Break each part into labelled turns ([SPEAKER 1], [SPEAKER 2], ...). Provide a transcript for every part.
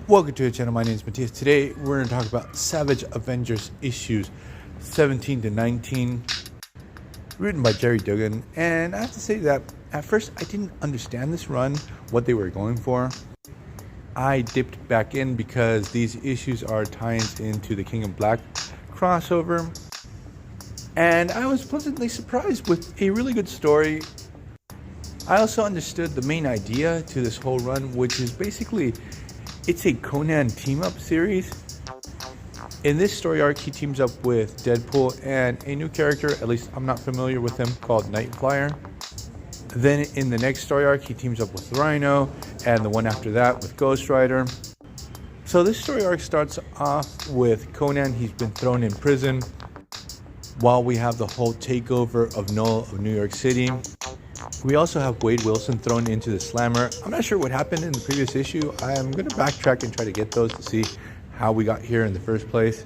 [SPEAKER 1] Welcome to the channel. My name is Matthias. Today we're going to talk about Savage Avengers issues 17 to 19, written by Jerry Duggan. And I have to say that at first I didn't understand this run, what they were going for. I dipped back in because these issues are tie-ins into the King of Black crossover, and I was pleasantly surprised with a really good story. I also understood the main idea to this whole run, which is basically it's a Conan team-up series. In this story arc, he teams up with Deadpool and a new character, at least I'm not familiar with him, called Nightflyer. Then in the next story arc, he teams up with Rhino, and the one after that with Ghost Rider. So this story arc starts off with Conan. He's been thrown in prison while we have the whole takeover of Null of New York City. We also have Wade Wilson thrown into the Slammer. I'm not sure what happened in the previous issue. I am going to backtrack and try to get those to see how we got here in the first place.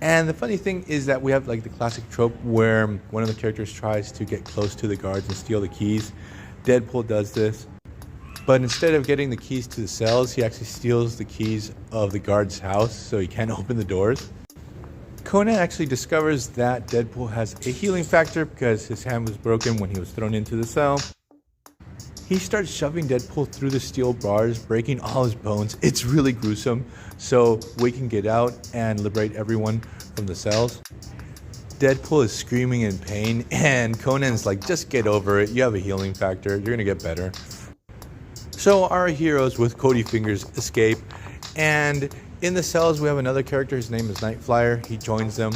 [SPEAKER 1] And the funny thing is that we have like the classic trope where one of the characters tries to get close to the guards and steal the keys. Deadpool does this, but instead of getting the keys to the cells, he actually steals the keys of the guard's house so he can't open the doors. Conan actually discovers that Deadpool has a healing factor because his hand was broken when he was thrown into the cell. He starts shoving Deadpool through the steel bars, breaking all his bones. It's really gruesome, so we can get out and liberate everyone from the cells. Deadpool is screaming in pain, and Conan's like, just get over it. You have a healing factor. You're going to get better. So our heroes with Cody Fingers escape, and in the cells we have another character. His name is Nightflyer. He joins them.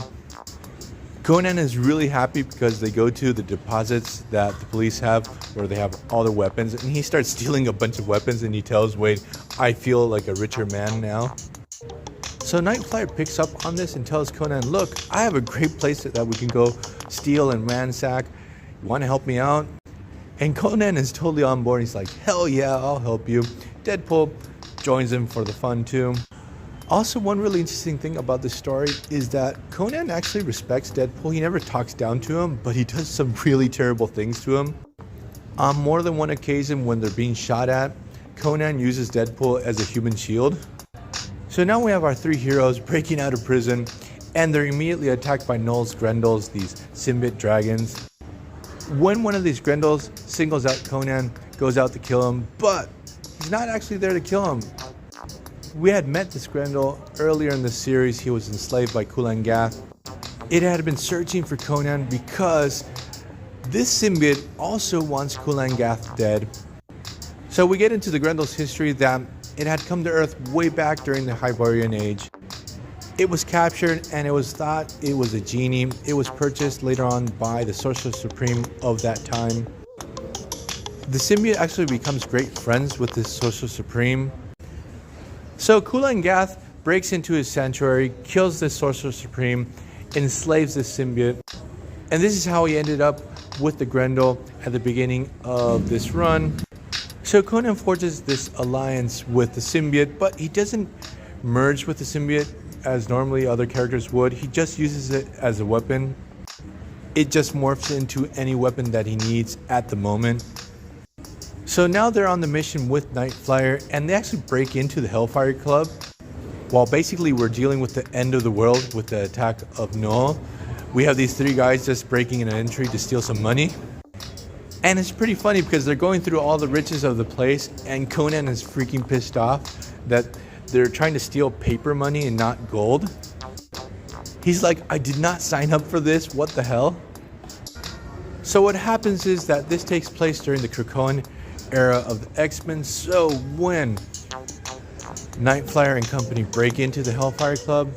[SPEAKER 1] Conan is really happy because they go to the deposits that the police have where they have all their weapons, and he starts stealing a bunch of weapons, and he tells Wade, I feel like a richer man now. So Nightflyer picks up on this and tells Conan, look, I have a great place that we can go steal and ransack. You want to help me out? And Conan is totally on board. He's like, hell yeah, I'll help you. Deadpool joins him for the fun too. Also, one really interesting thing about this story is that Conan actually respects Deadpool. He never talks down to him, but he does some really terrible things to him. On more than one occasion when they're being shot at, Conan uses Deadpool as a human shield. So now we have our three heroes breaking out of prison, and they're immediately attacked by Null's Grendels, these symbiote dragons. When one of these Grendels singles out Conan, goes out to kill him, but he's not actually there to kill him. We had met this Grendel earlier in the series. He was enslaved by Conan Gath. It had been searching for Conan because this symbiote also wants Conan Gath dead. So we get into the Grendel's history that it had come to Earth way back during the Hyborian Age. It was captured and it was thought it was a genie. It was purchased later on by the Sorcerer Supreme of that time. The symbiote actually becomes great friends with this Sorcerer Supreme. So Conan Gath breaks into his sanctuary, kills the Sorcerer Supreme, enslaves this symbiote. And this is how he ended up with the Grendel at the beginning of this run. So Conan forges this alliance with the symbiote, but he doesn't merge with the symbiote as normally other characters would. He just uses it as a weapon. It just morphs into any weapon that he needs at the moment. So now they're on the mission with Nightflyer, and they actually break into the Hellfire Club while basically we're dealing with the end of the world with the attack of Null. We have these three guys just breaking an entry to steal some money. And it's pretty funny because they're going through all the riches of the place, and Conan is freaking pissed off that they're trying to steal paper money and not gold. He's like, I did not sign up for this, what the hell? So what happens is that this takes place during the Krakoan era of the X-Men. So when Nightflyer and company break into the Hellfire Club,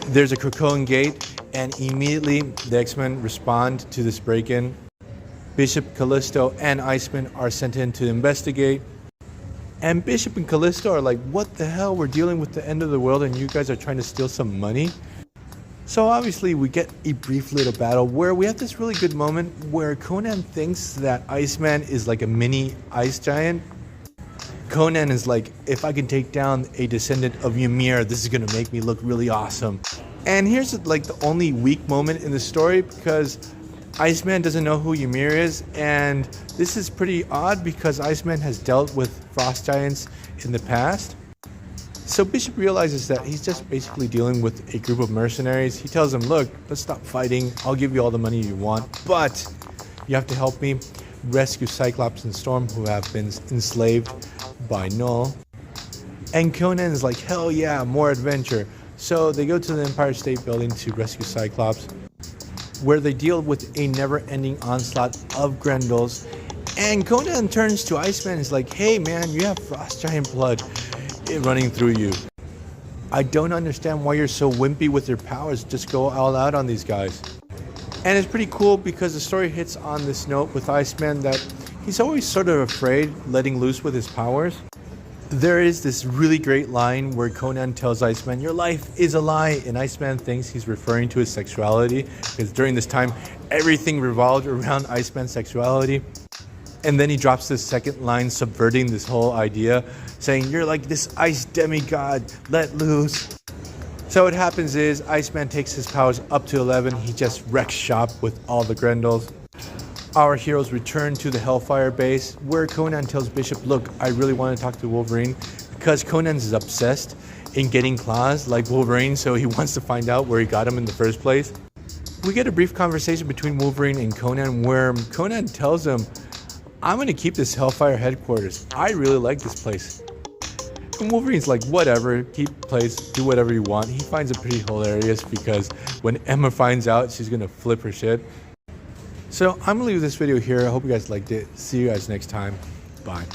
[SPEAKER 1] there's a Krakoan gate, and immediately the X-Men respond to this break-in. Bishop, Callisto, and Iceman are sent in to investigate. And Bishop and Callisto are like, what the hell? We're dealing with the end of the world and you guys are trying to steal some money? So obviously we get a brief little battle where we have this really good moment where Conan thinks that Iceman is like a mini ice giant. Conan is like, if I can take down a descendant of Ymir, this is going to make me look really awesome. And here's like the only weak moment in the story because Iceman doesn't know who Ymir is, and this is pretty odd because Iceman has dealt with frost giants in the past. So Bishop realizes that he's just basically dealing with a group of mercenaries. He tells them, look, let's stop fighting. I'll give you all the money you want, but you have to help me rescue Cyclops and Storm, who have been enslaved by Null. And Conan is like, hell yeah, more adventure. So they go to the Empire State Building to rescue Cyclops, where they deal with a never-ending onslaught of Grendels. And Conan turns to Iceman and is like, hey man, you have frost giant blood running through you. I don't understand why you're so wimpy with your powers. Just go all out on these guys. And it's pretty cool because the story hits on this note with Iceman that he's always sort of afraid letting loose with his powers. There is this really great line where Conan tells Iceman, your life is a lie, and Iceman thinks he's referring to his sexuality because during this time everything revolved around Iceman's sexuality. And then he drops this second line subverting this whole idea, saying, you're like this ice demigod, let loose. So what happens is Iceman takes his powers up to 11. He just wrecks shop with all the Grendels. Our heroes return to the Hellfire base, where Conan tells Bishop, look, I really want to talk to Wolverine, because Conan is obsessed in getting claws like Wolverine, so he wants to find out where he got them in the first place. We get a brief conversation between Wolverine and Conan, where Conan tells him, I'm going to keep this Hellfire headquarters. I really like this place. And Wolverine's like, whatever, keep the place, do whatever you want. He finds it pretty hilarious because when Emma finds out, she's going to flip her shit. So I'm going to leave this video here. I hope you guys liked it. See you guys next time. Bye.